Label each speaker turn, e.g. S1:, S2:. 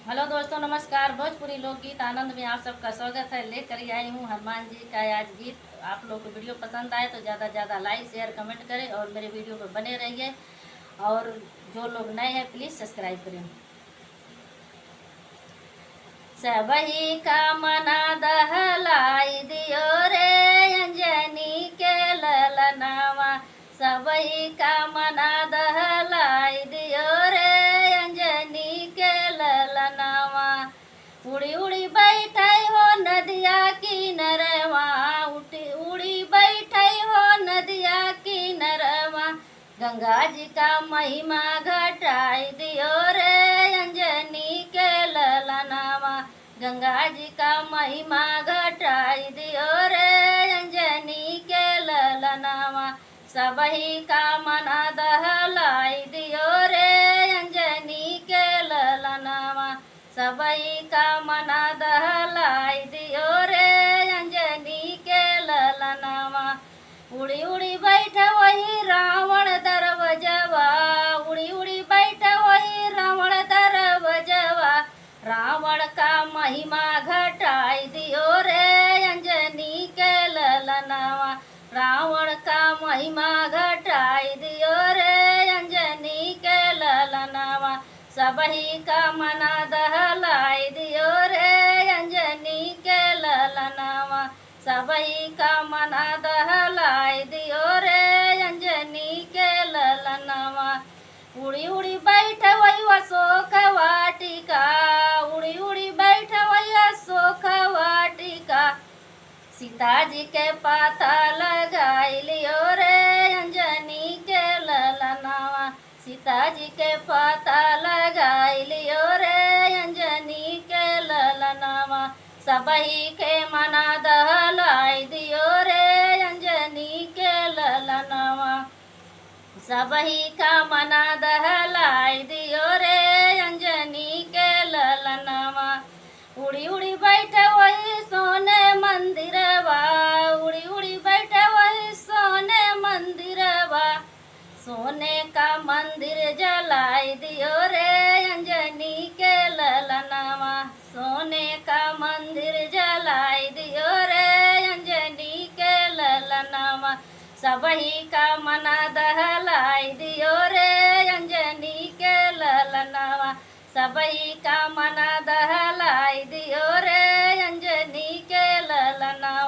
S1: Hello दोस्तों, नमस्कार। भोजपुरी लोकगीत आनंद में आप सबका स्वागत है। लेकर आई हूँ हनुमान जी का आज गीत। आप लोग को वीडियो पसंद आए तो ज़्यादा से ज़्यादा लाइक शेयर कमेंट करें और मेरे वीडियो पर बने रहिए। और जो लोग नए हैं प्लीज़ सब्सक्राइब करें। सबही का मना दहलाई दियो रे अंजनी के ललनावा। सबही का मना दहलाई दियो रे अंजनी के ललनावा। उड़ी उड़ी बैठे हो नदिया किनरवा, उड़ी बैठे हो नदिया किनरवा। गंगा जी का महिमा घटाई दियो रे अंजनी के ललनावा। गंगा जी का महिमा घटाई दियो रे अंजनी के ललनावा। सबही का मना दहलाई दियो रे अंजनी के ललनावा। सबही का मना दहलाई दियो रे अंजनी के ललनावा। उड़ी उड़ी बैठे वही रावण दरवजवा, उड़ी उड़ी बैठे वही रावण दरवजवा। रावण का महिमा घटाई दियो रे अंजनी के ललनावा। रावण का महिमा घटाई दियो रे अंजनी के ललनावा। सबही का मना दहलाई दियो रे अंजनी के ललनावा। सबही का मना दहलाई दियो रे अंजनी के ललनावा। उड़ी उड़ी बैठे वही अशोक वाटिका, उड़ी उड़ी बैठे वही अशोक वाटिका। सीता जी के पाता लगाई लियो रे अंजनी के ललनावा। सीता जी के पाता लगाई लियो रे अंजनी के ललनावा। सबही के मना दहलाई दियो रे अंजनी के ललनावा। सबही का मना दहलाई दियो रे अंजनी के ललनावा। उड़ी उड़ी बैठे वही सोने मंदिरवा, उड़ी उड़ी बैठे वही सोने मंदिरवा। सोने का मंदिर जलाई दियो रे अंजनी के ललनावा। सोने का मंदिर जलाई दियो रे अंजनी के ललनावा। सबही का मना दहलाई दियो रे अंजनी के ललनावा। सबही का मना दहलाई दियो रे अंजनी के ललनावा।